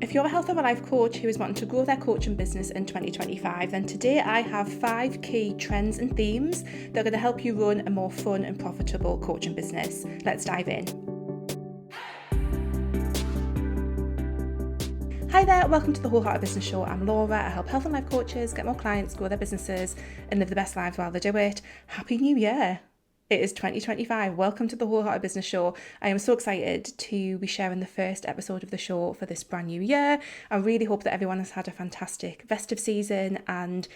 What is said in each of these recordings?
If you're a health of a life coach who is wanting to grow their coaching business in 2025, then today I have 5 key trends and themes that are going to help you run a more fun and profitable coaching business. Let's dive in. Hi there, welcome to the Wholehearted Business Show. I'm Laura. I help health and life coaches get more clients, grow their businesses, and live the best lives while they do it. Happy New Year! It is 2025. Welcome to the Wholehearted Business Show. I am so excited to be sharing the first episode of the show for this brand new year. I really hope that everyone has had a fantastic festive season and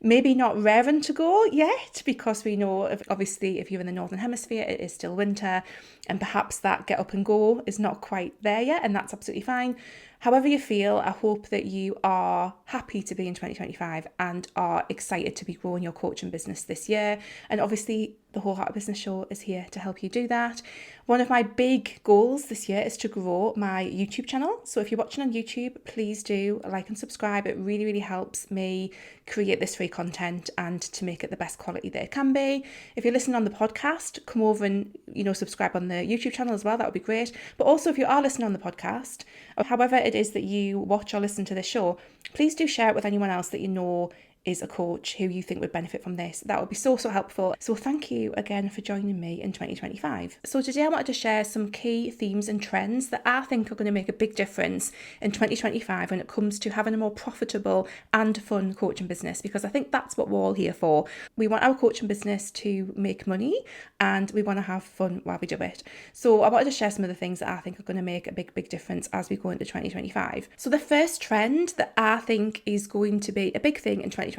maybe not raring to go yet, because we know, obviously, if you're in the Northern Hemisphere, it is still winter and perhaps that get up and go is not quite there yet, and that's absolutely fine. However you feel, I hope that you are happy to be in 2025 and are excited to be growing your coaching business this year. And obviously, the Wholehearted Business Show is here to help you do that. One of my big goals this year is to grow my YouTube channel. So if you're watching on YouTube, please do like and subscribe. It really, really helps me create this free content and to make it the best quality that it can be. If you're listening on the podcast, come over and, subscribe on the YouTube channel as well. That would be great. But also if you are listening on the podcast, or however it is that you watch or listen to this show, please do share it with anyone else that you know is a coach who you think would benefit from this. That would be so helpful. So thank you again for joining me in 2025. So today I wanted to share some key themes and trends that I think are going to make a big difference in 2025 when it comes to having a more profitable and fun coaching business, because I think that's what we're all here for. We want our coaching business to make money and we want to have fun while we do it. So I wanted to share some of the things that I think are going to make a big difference as we go into 2025. So the first trend that I think is going to be a big thing in 2025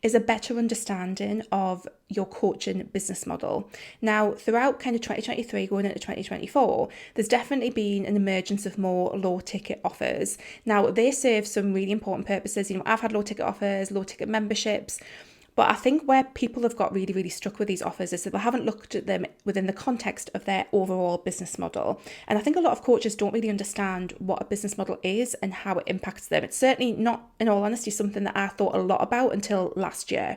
is a better understanding of your coaching business model. Now, throughout kind of 2023 going into 2024, there's definitely been an emergence of more low ticket offers. Now, they serve some really important purposes. I've had low ticket offers, low ticket memberships. But I think where people have got really, really stuck with these offers is that they haven't looked at them within the context of their overall business model. And I think a lot of coaches don't really understand what a business model is and how it impacts them. It's certainly not, in all honesty, something that I thought a lot about until last year.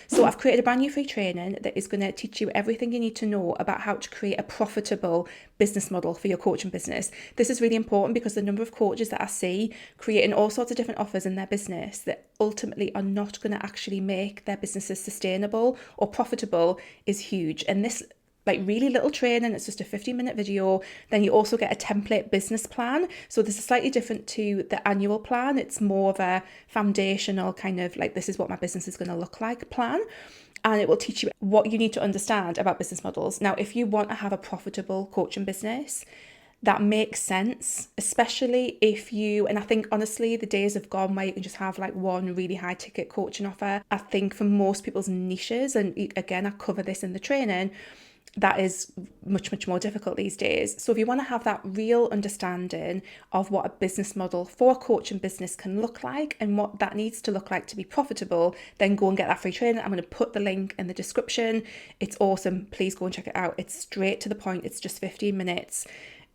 So I've created a brand new free training that is going to teach you everything you need to know about how to create a profitable business model for your coaching business. This is really important because the number of coaches that I see creating all sorts of different offers in their business that ultimately are not going to actually make their businesses sustainable or profitable is huge. And this really little training, it's just a 15-minute video. Then you also get a template business plan. So this is slightly different to the annual plan. It's more of a foundational kind of this is what my business is going to look like plan. And it will teach you what you need to understand about business models. Now, if you want to have a profitable coaching business, that makes sense, especially if and I think honestly, the days have gone where you can just have one really high ticket coaching offer. I think for most people's niches, and again, I cover this in the training, that is much more difficult these days. So if you want to have that real understanding of what a business model for a coaching business can look like and what that needs to look like to be profitable, then go and get that free training. I'm going to put the link in the description. It's awesome. Please go and check it out. It's straight to the point. It's just 15 minutes.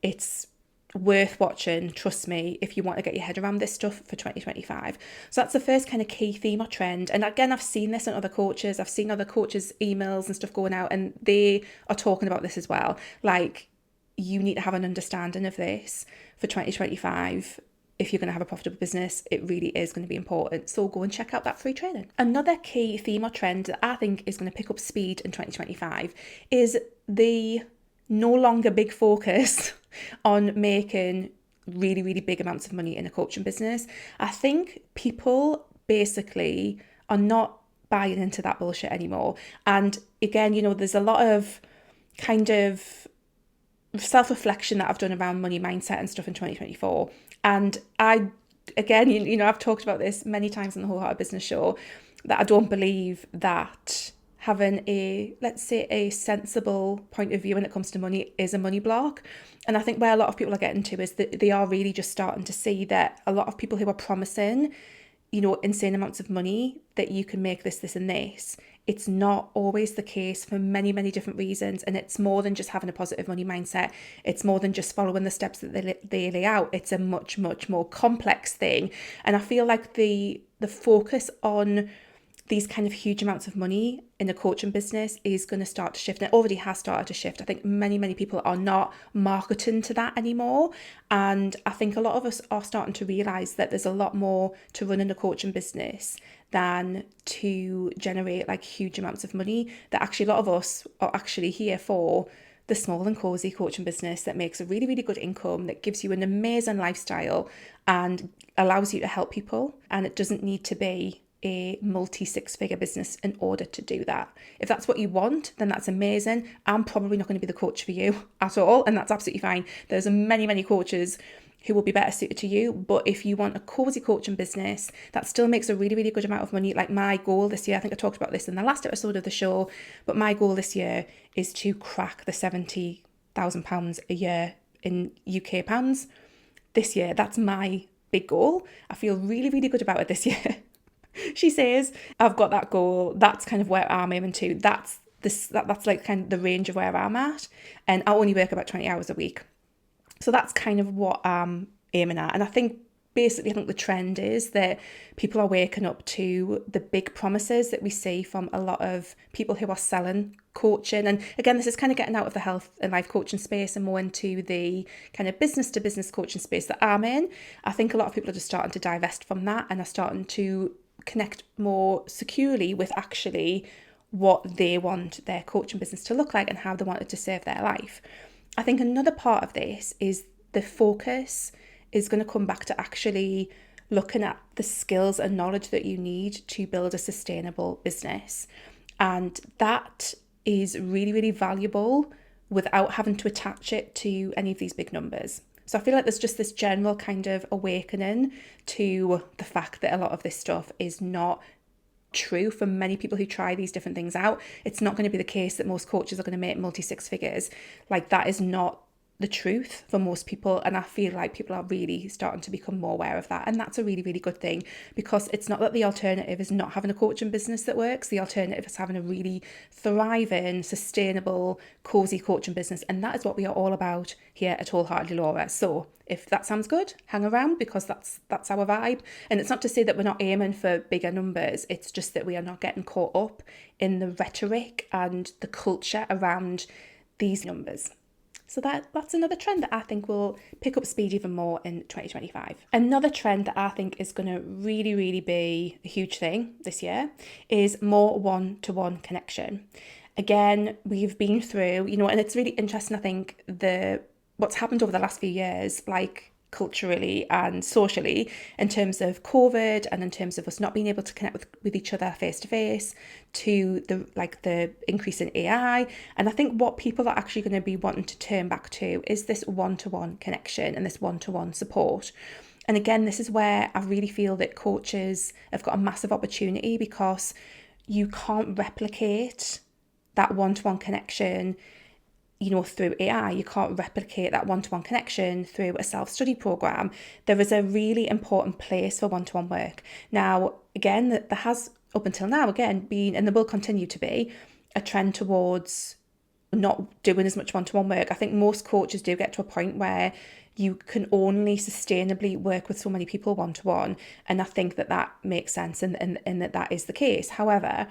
It's worth watching, trust me, if you want to get your head around this stuff for 2025. So that's the first kind of key theme or trend. And again, I've seen this in other coaches. I've seen other coaches' emails and stuff going out, and they are talking about this as well. You need to have an understanding of this for 2025. If you're going to have a profitable business, it really is going to be important. So go and check out that free training. Another key theme or trend that I think is going to pick up speed in 2025 is the no longer big focus on making really, really big amounts of money in a coaching business. I think people basically are not buying into that bullshit anymore. And again, there's a lot of kind of self-reflection that I've done around money mindset and stuff in 2024. And I've talked about this many times on the Wholehearted Business Show, that I don't believe that having a sensible point of view when it comes to money is a money block. And I think where a lot of people are getting to is that they are really just starting to see that a lot of people who are promising, insane amounts of money, that you can make this and this, it's not always the case for many, many different reasons. And it's more than just having a positive money mindset. It's more than just following the steps that they lay out. It's a much more complex thing. And I feel like the focus on these kind of huge amounts of money in a coaching business is going to start to shift, and it already has started to shift. I think many people are not marketing to that anymore, and I think a lot of us are starting to realise that there's a lot more to running a coaching business than to generate like huge amounts of money. That actually a lot of us are actually here for the small and cozy coaching business that makes a really good income, that gives you an amazing lifestyle and allows you to help people, and it doesn't need to be a multi-six-figure business in order to do that. If that's what you want, then that's amazing. I'm probably not going to be the coach for you at all, and that's absolutely fine. There's many coaches who will be better suited to you, but if you want a cozy coaching business that still makes a really good amount of money, like my goal this year, I think I talked about this in the last episode of the show, but my goal this year is to crack the £70,000 a year in UK pounds this year. That's my big goal. I feel really good about it this year. She says, I've got that goal. That's kind of where I'm aiming to. That's like kind of the range of where I'm at. And I only work about 20 hours a week. So that's kind of what I'm aiming at. And I think the trend is that people are waking up to the big promises that we see from a lot of people who are selling coaching. And again, this is kind of getting out of the health and life coaching space and more into the kind of business to business coaching space that I'm in. I think a lot of people are just starting to divest from that and are starting to connect more securely with actually what they want their coaching business to look like and how they want it to serve their life. I think another part of this is the focus is going to come back to actually looking at the skills and knowledge that you need to build a sustainable business. And that is really valuable without having to attach it to any of these big numbers. So I feel like there's just this general kind of awakening to the fact that a lot of this stuff is not true for many people who try these different things out. It's not going to be the case that most coaches are going to make multi-six figures. Like, that is not the truth for most people, and I feel like people are really starting to become more aware of that, and that's a really good thing, because it's not that the alternative is not having a coaching business that works. The alternative is having a really thriving, sustainable, cozy coaching business, and that is what we are all about here at Wholeheartedly Laura. So if that sounds good, hang around, because that's our vibe. And it's not to say that we're not aiming for bigger numbers, it's just that we are not getting caught up in the rhetoric and the culture around these numbers. So that's another trend that I think will pick up speed even more in 2025. Another trend that I think is going to really be a huge thing this year is more one-to-one connection. Again, we've been through, and it's really interesting, I think, what's happened over the last few years, like culturally and socially, in terms of COVID and in terms of us not being able to connect with each other face to face, to the increase in AI. And I think what people are actually going to be wanting to turn back to is this one-to-one connection and this one-to-one support. And again, this is where I really feel that coaches have got a massive opportunity, because you can't replicate that one-to-one connection through AI. You can't replicate that one-to-one connection through a self-study program. There is a really important place for one-to-one work. Now, again, there has, up until now, again, been, and there will continue to be, a trend towards not doing as much one-to-one work. I think most coaches do get to a point where you can only sustainably work with so many people one-to-one. And I think that makes sense and that is the case. However,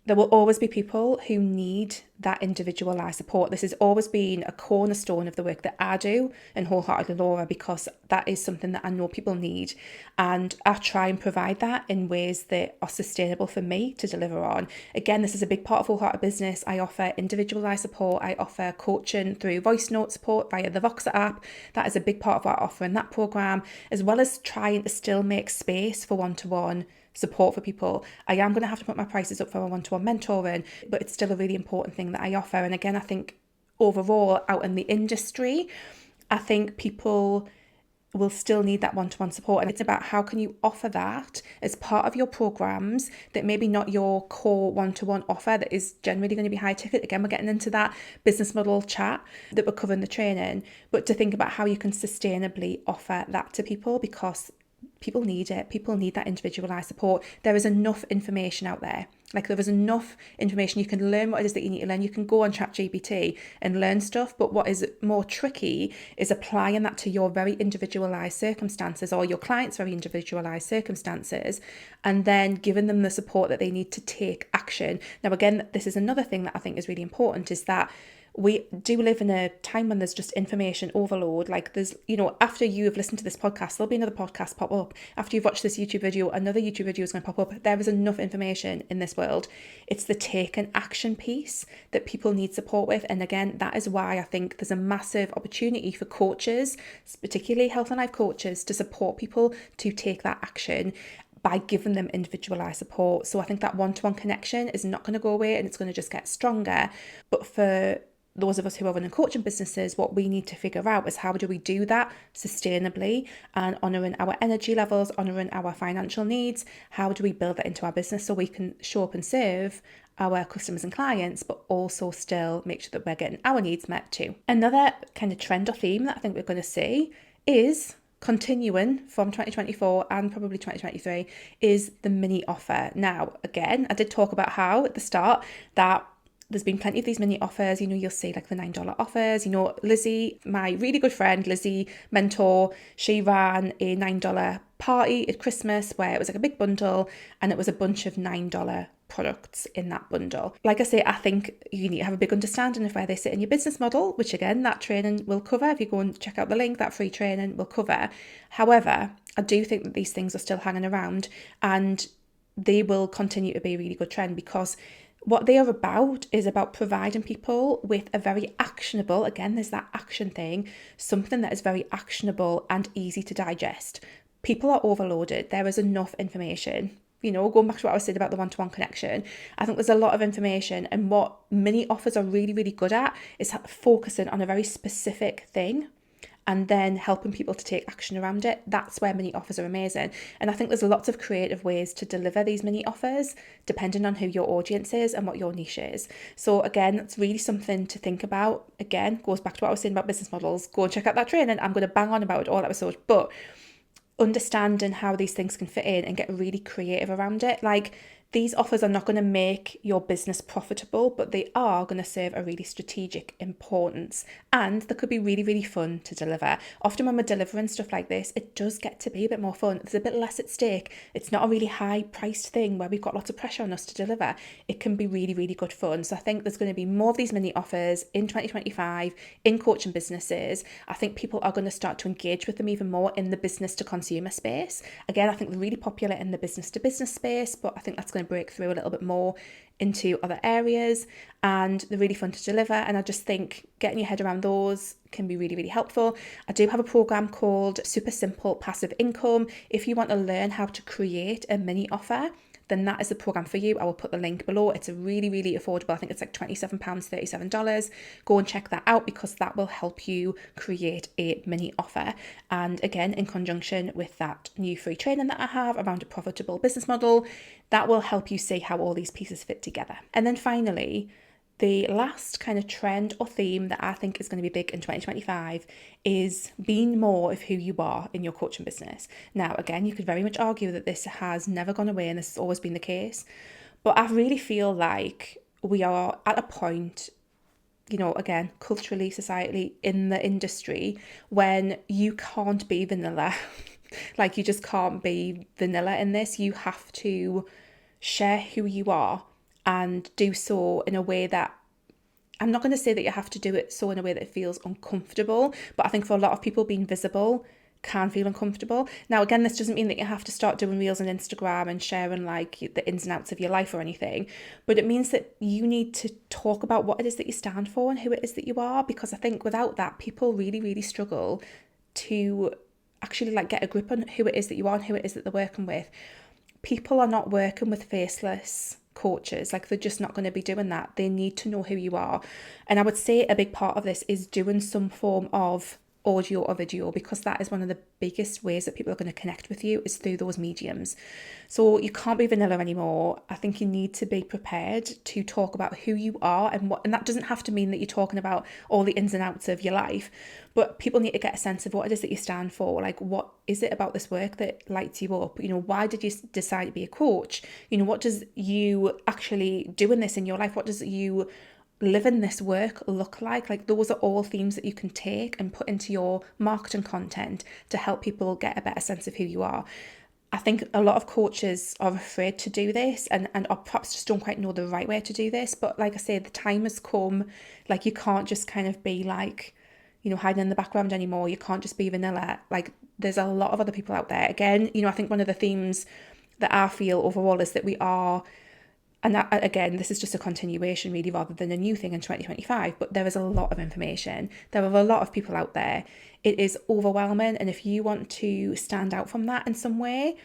there will always be people who need that individualised support. This has always been a cornerstone of the work that I do in Wholeheartedly Laura, because that is something that I know people need. And I try and provide that in ways that are sustainable for me to deliver on. Again, this is a big part of Wholehearted Business. I offer individualised support. I offer coaching through voice note support via the Voxer app. That is a big part of what I offer in that programme, as well as trying to still make space for one-to-one support for people. I am going to have to put my prices up for my one-to-one mentoring, but it's still a really important thing that I offer. And again, I think overall out in the industry, I think people will still need that one-to-one support, and it's about how can you offer that as part of your programs that maybe not your core one-to-one offer that is generally going to be high ticket. Again, we're getting into that business model chat that we're covering the training, but to think about how you can sustainably offer that to people, because people need it. People need that individualised support. There is enough information out there Like there is enough information. You can learn what it is that you need to learn. You can go on ChatGPT and learn stuff, but what is more tricky is applying that to your very individualized circumstances or your clients' very individualized circumstances, and then giving them the support that they need to take action. Now, again, this is another thing that I think is really important, is that we do live in a time when there's just information overload. Like there's, after you have listened to this podcast, there'll be another podcast pop up. After you've watched this YouTube video, another YouTube video is going to pop up. There is enough information in this world. It's the take and action piece that people need support with. And again, that is why I think there's a massive opportunity for coaches, particularly health and life coaches, to support people to take that action by giving them individualized support. So I think that one-to-one connection is not going to go away, and it's going to just get stronger. But for those of us who are running coaching businesses, what we need to figure out is how do we do that sustainably and honouring our energy levels, honouring our financial needs. How do we build that into our business so we can show up and serve our customers and clients, but also still make sure that we're getting our needs met too. Another kind of trend or theme that I think we're going to see is continuing from 2024 and probably 2023 is the mini offer. Now, again, I did talk about how at the start that there's been plenty of these mini offers. You'll see like the $9 offers. Lizzie, my really good friend, Lizzie, mentor, she ran a $9 party at Christmas where it was like a big bundle and it was a bunch of $9 products in that bundle. Like I say, I think you need to have a big understanding of where they sit in your business model, which again, that training will cover. If you go and check out the link, that free training will cover. However, I do think that these things are still hanging around and they will continue to be a really good trend, because what they are about is about providing people with a very actionable, again, there's that action thing, something that is very actionable and easy to digest. People are overloaded. There is enough information. Going back to what I was saying about the one-to-one connection, I think there's a lot of information, and what mini offers are really, really good at is focusing on a very specific thing and then helping people to take action around it. That's where mini offers are amazing. And I think there's lots of creative ways to deliver these mini offers, depending on who your audience is and what your niche is. So again, it's really something to think about. Again, goes back to what I was saying about business models. Go and check out that training. I'm going to bang on about it all episode, but understanding how these things can fit in and get really creative around it. Like, these offers are not going to make your business profitable, but they are going to serve a really strategic importance, and they could be really, really fun to deliver. Often when we're delivering stuff like this, it does get to be a bit more fun. There's a bit less at stake. It's not a really high priced thing where we've got lots of pressure on us to deliver. It can be really, really good fun. So I think there's going to be more of these mini offers in 2025 in coaching businesses. I think people are going to start to engage with them even more in the business to consumer space. Again, I think they're really popular in the business to business space, but I think that's going to break through a little bit more into other areas, and they're really fun to deliver. And I just think getting your head around those can be really, really helpful. I do have a program called Super Simple Passive Income. If you want to learn how to create a mini offer, then that is the program for you. I will put the link below. It's a really, really affordable. I think it's like £27, $37. Go and check that out, because that will help you create a mini offer. And again, in conjunction with that new free training that I have around a profitable business model, that will help you see how all these pieces fit together. And then finally, the last kind of trend or theme that I think is going to be big in 2025 is being more of who you are in your coaching business. Now, again, you could very much argue that this has never gone away and this has always been the case, but I really feel like we are at a point, again, culturally, societally, in the industry, when you can't be vanilla. Like, you just can't be vanilla in this. You have to share who you are and do so in a way that, I'm not going to say that you have to do it so in a way that it feels uncomfortable, but I think for a lot of people, being visible can feel uncomfortable. Now, again, this doesn't mean that you have to start doing reels on Instagram and sharing like the ins and outs of your life or anything, but it means that you need to talk about what it is that you stand for and who it is that you are, because I think without that, people really, really struggle to actually like get a grip on who it is that you are and who it is that they're working with. People are not working with faceless coaches. Like, they're just not going to be doing that. They need to know who you are. And I would say a big part of this is doing some form of audio or video, because that is one of the biggest ways that people are going to connect with you, is through those mediums. So you can't be vanilla anymore. I think you need to be prepared to talk about who you are and what, and that doesn't have to mean that you're talking about all the ins and outs of your life, but people need to get a sense of what it is that you stand for. Like, what is it about this work that lights you up? Why did you decide to be a coach? What does you actually doing this in your life? What does you living this work look like? Like, those are all themes that you can take and put into your marketing content to help people get a better sense of who you are. I think a lot of coaches are afraid to do this and or perhaps just don't quite know the right way to do this. But like I say, the time has come. Like, you can't just kind of be like, hiding in the background anymore. You can't just be vanilla. Like, there's a lot of other people out there. Again, I think one of the themes that I feel overall is that we are, and that, again, this is just a continuation really rather than a new thing in 2025, but there is a lot of information. There are a lot of people out there. It is overwhelming. And if you want to stand out from that in some way,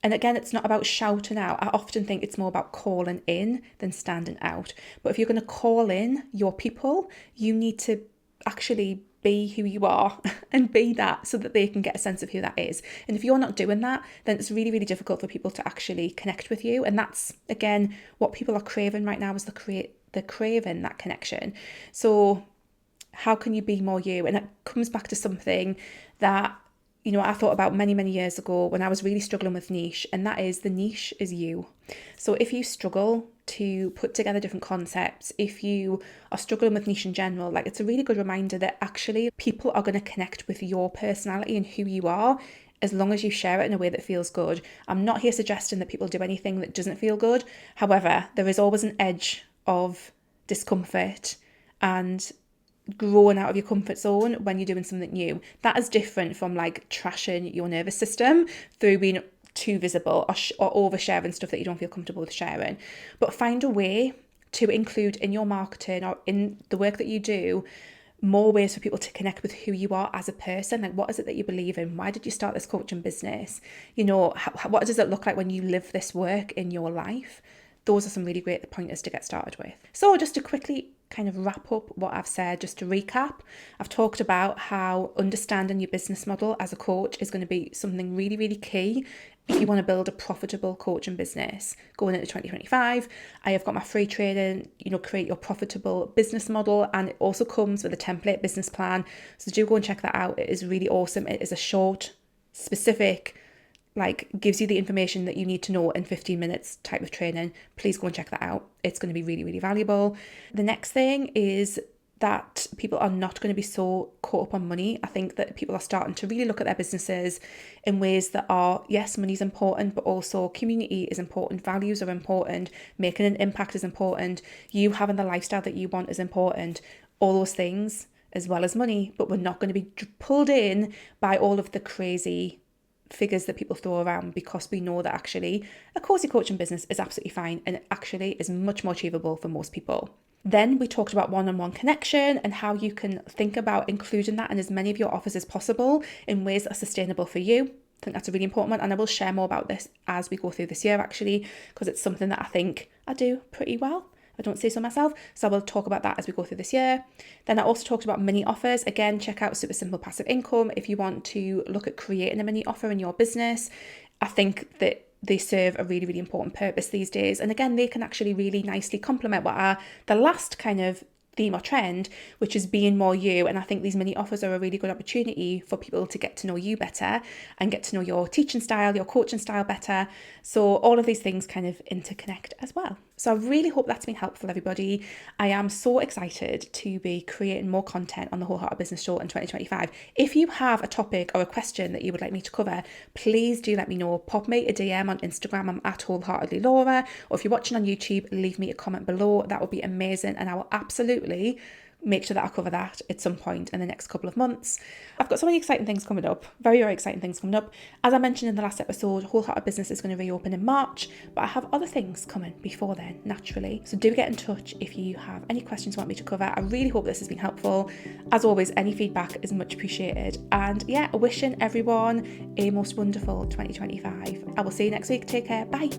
and again, it's not about shouting out. I often think it's more about calling in than standing out. But if you're going to call in your people, you need to actually be who you are and be that, so that they can get a sense of who that is. And if you're not doing that, then it's really, really difficult for people to actually connect with you. And that's, again, what people are craving right now, is they're craving that connection. So how can you be more you? And it comes back to something that, I thought about many, many years ago when I was really struggling with niche, and that is, the niche is you. So if you struggle to put together different concepts, if you are struggling with niche in general, like, it's a really good reminder that actually people are going to connect with your personality and who you are, as long as you share it in a way that feels good. I'm not here suggesting that people do anything that doesn't feel good. However, there is always an edge of discomfort and growing out of your comfort zone when you're doing something new. That is different from like trashing your nervous system through being too visible or oversharing stuff that you don't feel comfortable with sharing. But find a way to include in your marketing or in the work that you do more ways for people to connect with who you are as a person. Like, what is it that you believe in? Why did you start this coaching business? What does it look like when you live this work in your life? Those are some really great pointers to get started with. So just to quickly kind of wrap up what I've said, just to recap, I've talked about how understanding your business model as a coach is going to be something really, really key if you want to build a profitable coaching business going into 2025. I have got my free training, create your profitable business model, and it also comes with a template business plan. So do go and check that out. It is really awesome. It is a short, specific, gives you the information that you need to know in 15 minutes type of training. Please go and check that out. It's going to be really, really valuable. The next thing is that people are not going to be so caught up on money. I think that people are starting to really look at their businesses in ways that are, yes, money's important, but also community is important, values are important, making an impact is important, you having the lifestyle that you want is important, all those things as well as money. But we're not going to be pulled in by all of the crazy figures that people throw around, because we know that actually a cozy coaching business is absolutely fine and it actually is much more achievable for most people. Then we talked about one-on-one connection and how you can think about including that in as many of your offers as possible in ways that are sustainable for you. I think that's a really important one, and I will share more about this as we go through this year actually, because it's something that I think I do pretty well. I don't say so myself, so I will talk about that as we go through this year. Then I also talked about mini offers. Again, check out Super Simple Passive Income if you want to look at creating a mini offer in your business. I think that they serve a really, really important purpose these days. And again, they can actually really nicely complement what are the last kind of theme or trend, which is being more you. And I think these mini offers are a really good opportunity for people to get to know you better and get to know your teaching style, your coaching style better. So all of these things kind of interconnect as well. So I really hope that's been helpful, everybody. I am so excited to be creating more content on the Wholehearted Business Show in 2025. If you have a topic or a question that you would like me to cover, please do let me know. Pop me a DM on Instagram. I'm at WholeheartedlyLaura. Or if you're watching on YouTube, leave me a comment below. That would be amazing. And I will absolutely make sure that I cover that at some point in the next couple of months. I've got so many exciting things coming up, very, very exciting things coming up. As I mentioned in the last episode, Wholehearted Business is going to reopen in March, but I have other things coming before then, naturally. So do get in touch if you have any questions you want me to cover. I really hope this has been helpful. As always, any feedback is much appreciated. And yeah, wishing everyone a most wonderful 2025. I will see you next week. Take care. Bye.